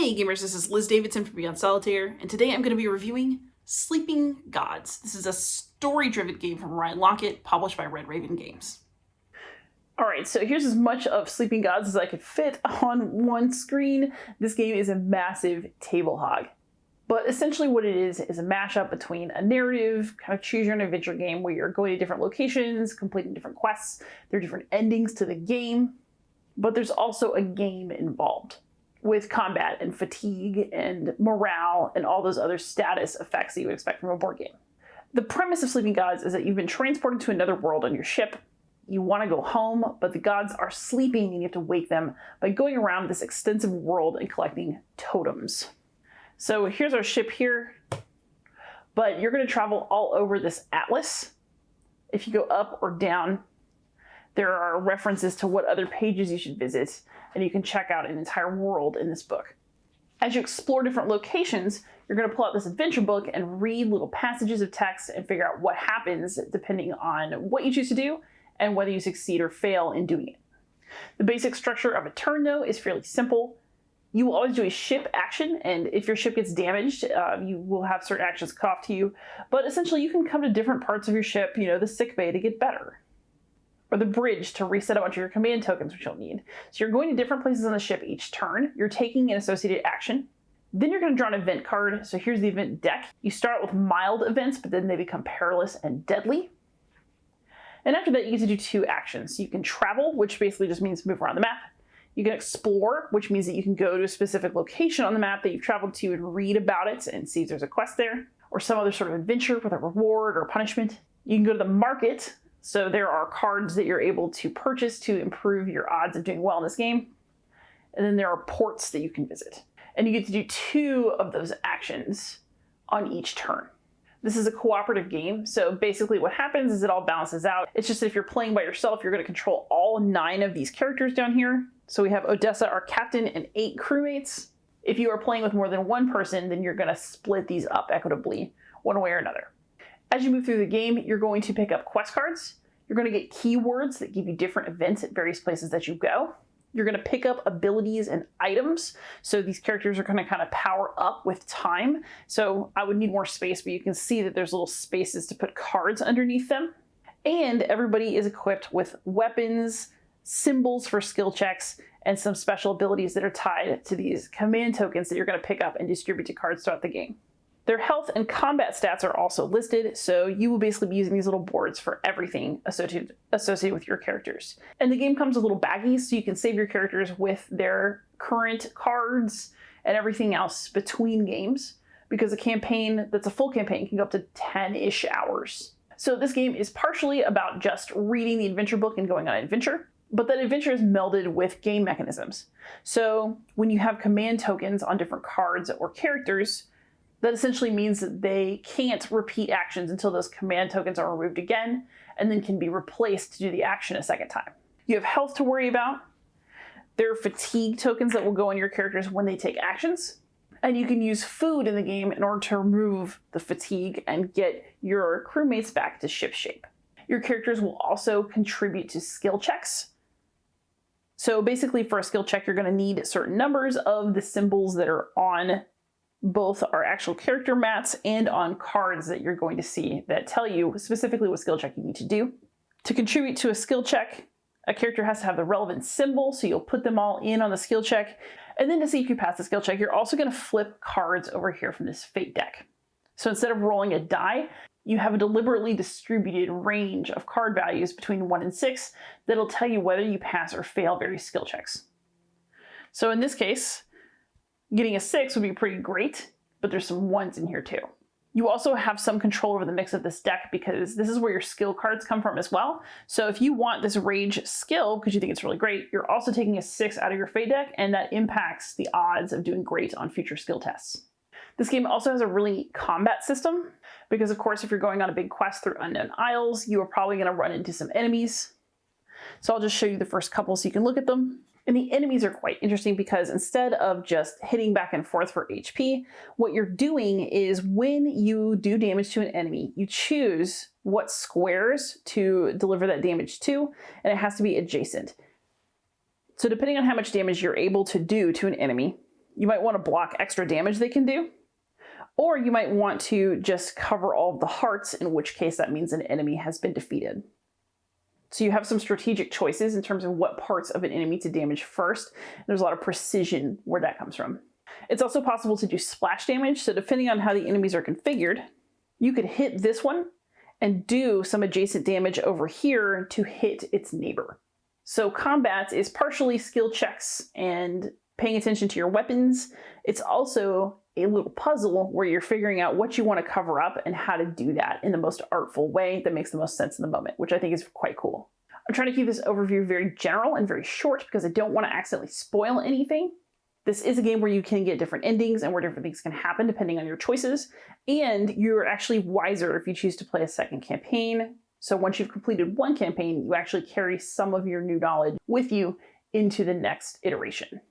Hey gamers, this is Liz Davidson from Beyond Solitaire, and today I'm going to be reviewing Sleeping Gods. This is a story-driven game from Ryan Laukat, published by Red Raven Games. Alright, so here's as much of Sleeping Gods as I could fit on one screen. This game is a massive table hog. But essentially what it is a mashup between a narrative, kind of choose your own adventure game where you're going to different locations, completing different quests. There are different endings to the game, but there's also a game involved, with combat and fatigue and morale and all those other status effects that you would expect from a board game. The premise of Sleeping Gods is that you've been transported to another world on your ship. You want to go home, but the gods are sleeping and you have to wake them by going around this extensive world and collecting totems. So here's our ship here, but you're going to travel all over this atlas. If you go up or down, there are references to what other pages you should visit, and you can check out an entire world in this book. As you explore different locations, you're going to pull out this adventure book and read little passages of text and figure out what happens depending on what you choose to do and whether you succeed or fail in doing it. The basic structure of a turn, though, is fairly simple. You will always do a ship action, and if your ship gets damaged, you will have certain actions cut off to you. But essentially, you can come to different parts of your ship, the sick bay, to get better, or the bridge to reset a bunch of your command tokens, which you'll need. So you're going to different places on the ship each turn. You're taking an associated action. Then you're going to draw an event card. So here's the event deck. You start with mild events, but then they become perilous and deadly. And after that, you get to do two actions. You can travel, which basically just means move around the map. You can explore, which means that you can go to a specific location on the map that you've traveled to and read about it and see if there's a quest there, or some other sort of adventure with a reward or punishment. You can go to the market. So there are cards that you're able to purchase to improve your odds of doing well in this game. And then there are ports that you can visit. And you get to do two of those actions on each turn. This is a cooperative game, so basically what happens is it all balances out. It's just that if you're playing by yourself, you're going to control all 9 of these characters down here. So we have Odessa, our captain, and 8 crewmates. If you are playing with more than one person, then you're going to split these up equitably, one way or another. As you move through the game, you're going to pick up quest cards. You're going to get keywords that give you different events at various places that you go. You're going to pick up abilities and items. So these characters are going to kind of power up with time. So I would need more space, but you can see that there's little spaces to put cards underneath them. And everybody is equipped with weapons, symbols for skill checks, and some special abilities that are tied to these command tokens that you're going to pick up and distribute to cards throughout the game. Their health and combat stats are also listed, so you will basically be using these little boards for everything associated with your characters. And the game comes with little baggies, so you can save your characters with their current cards and everything else between games, because a campaign that's a full campaign can go up to 10-ish hours. So this game is partially about just reading the adventure book and going on an adventure, but that adventure is melded with game mechanisms. So when you have command tokens on different cards or characters, that essentially means that they can't repeat actions until those command tokens are removed again, and then can be replaced to do the action a second time. You have health to worry about. There are fatigue tokens that will go on your characters when they take actions. And you can use food in the game in order to remove the fatigue and get your crewmates back to ship shape. Your characters will also contribute to skill checks. So basically for a skill check, you're going to need certain numbers of the symbols that are on both our actual character mats and on cards that you're going to see that tell you specifically what skill check you need to do. To contribute to a skill check, a character has to have the relevant symbol, so you'll put them all in on the skill check. And then to see if you pass the skill check, you're also going to flip cards over here from this fate deck. So instead of rolling a die, you have a deliberately distributed range of card values between 1 and 6 that'll tell you whether you pass or fail various skill checks. So in this case, getting a 6 would be pretty great, but there's some 1s in here too. You also have some control over the mix of this deck because this is where your skill cards come from as well. So if you want this rage skill, because you think it's really great, you're also taking a 6 out of your fate deck, and that impacts the odds of doing great on future skill tests. This game also has a really combat system, because of course if you're going on a big quest through unknown isles, you are probably going to run into some enemies. So I'll just show you the first couple so you can look at them. And the enemies are quite interesting because instead of just hitting back and forth for HP, what you're doing is when you do damage to an enemy, you choose what squares to deliver that damage to, and it has to be adjacent. So depending on how much damage you're able to do to an enemy, You might want to block extra damage they can do, or you might want to just cover all of the hearts, in which case that means an enemy has been defeated. So you have some strategic choices in terms of what parts of an enemy to damage first. There's a lot of precision where that comes from. It's also possible to do splash damage, so depending on how the enemies are configured, you could hit this one and do some adjacent damage over here to hit its neighbor. So combat is partially skill checks and paying attention to your weapons. It's also a little puzzle where you're figuring out what you want to cover up and how to do that in the most artful way that makes the most sense in the moment, which I think is quite cool. I'm trying to keep this overview very general and very short because I don't want to accidentally spoil anything. This is a game where you can get different endings and where different things can happen depending on your choices, and you're actually wiser if you choose to play a second campaign. So once you've completed one campaign, you actually carry some of your new knowledge with you into the next iteration.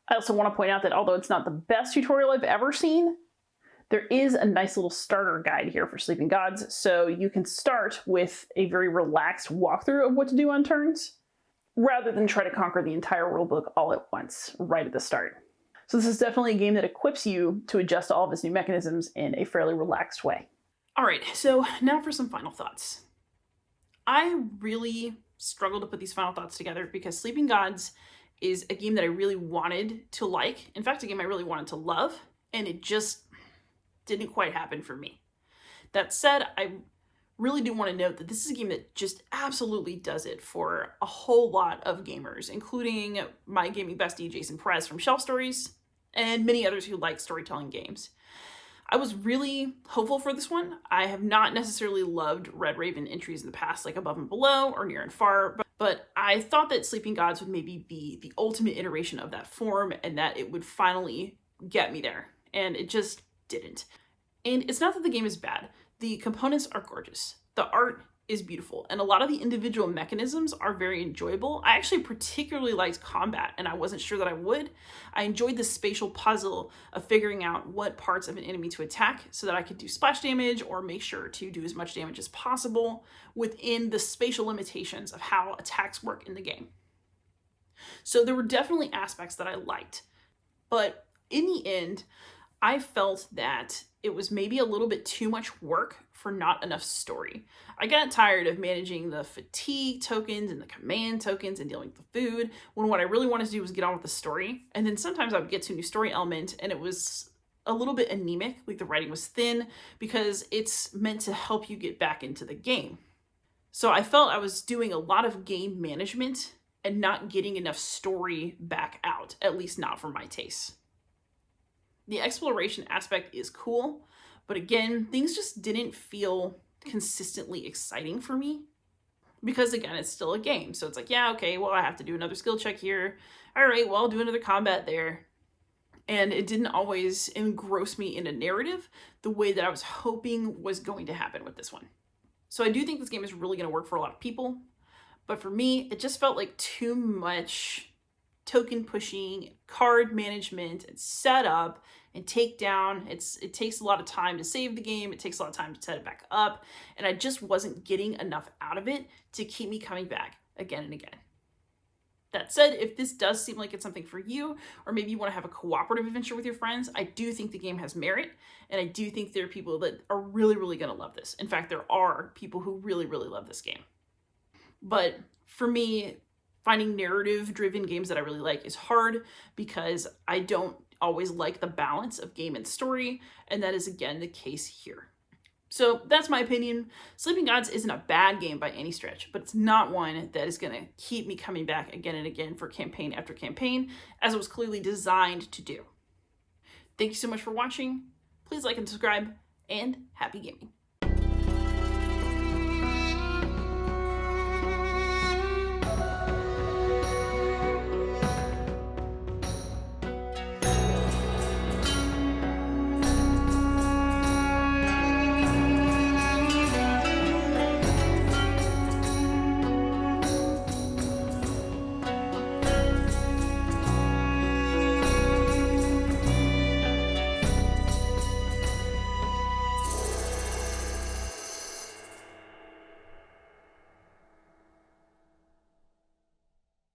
I also want to point out that although it's not the best tutorial I've ever seen, there is a nice little starter guide here for Sleeping Gods, so you can start with a very relaxed walkthrough of what to do on turns, rather than try to conquer the entire rulebook all at once, right at the start. So this is definitely a game that equips you to adjust all of its new mechanisms in a fairly relaxed way. All right, so now for some final thoughts. I really struggled to put these final thoughts together because Sleeping Gods is a game that I really wanted to like. In fact, a game I really wanted to love, and it just didn't quite happen for me. That said, I really do want to note that this is a game that just absolutely does it for a whole lot of gamers, including my gaming bestie Jason Perez from Shelf Stories, and many others who like storytelling games. I was really hopeful for this one. I have not necessarily loved Red Raven entries in the past, like Above and Below or Near and Far, but I thought that Sleeping Gods would maybe be the ultimate iteration of that form and that it would finally get me there. And it just didn't. And it's not that the game is bad. The components are gorgeous. The art is beautiful, and a lot of the individual mechanisms are very enjoyable. I actually particularly liked combat, and I wasn't sure that I would. I enjoyed the spatial puzzle of figuring out what parts of an enemy to attack so that I could do splash damage or make sure to do as much damage as possible within the spatial limitations of how attacks work in the game. So there were definitely aspects that I liked, but in the end, I felt that it was maybe a little bit too much work for not enough story. I got tired of managing the fatigue tokens and the command tokens and dealing with the food, when what I really wanted to do was get on with the story. And then sometimes I would get to a new story element and it was a little bit anemic, like the writing was thin, because it's meant to help you get back into the game. So I felt I was doing a lot of game management and not getting enough story back out, at least not for my taste. The exploration aspect is cool, but again, things just didn't feel consistently exciting for me. Because again, it's still a game. So it's like, yeah, okay, well, I have to do another skill check here. All right, well, I'll do another combat there. And it didn't always engross me in a narrative the way that I was hoping was going to happen with this one. So I do think this game is really going to work for a lot of people. But for me, it just felt like too much token pushing, card management, and setup, and takedown. It takes a lot of time to save the game. It takes a lot of time to set it back up. And I just wasn't getting enough out of it to keep me coming back again and again. That said, if this does seem like it's something for you, or maybe you want to have a cooperative adventure with your friends, I do think the game has merit, and I do think there are people that are really, really going to love this. In fact, there are people who really, really love this game. But for me, finding narrative-driven games that I really like is hard because I don't always like the balance of game and story, and that is, again, the case here. So that's my opinion. Sleeping Gods isn't a bad game by any stretch, but it's not one that is going to keep me coming back again and again for campaign after campaign, as it was clearly designed to do. Thank you so much for watching. Please like and subscribe, and happy gaming.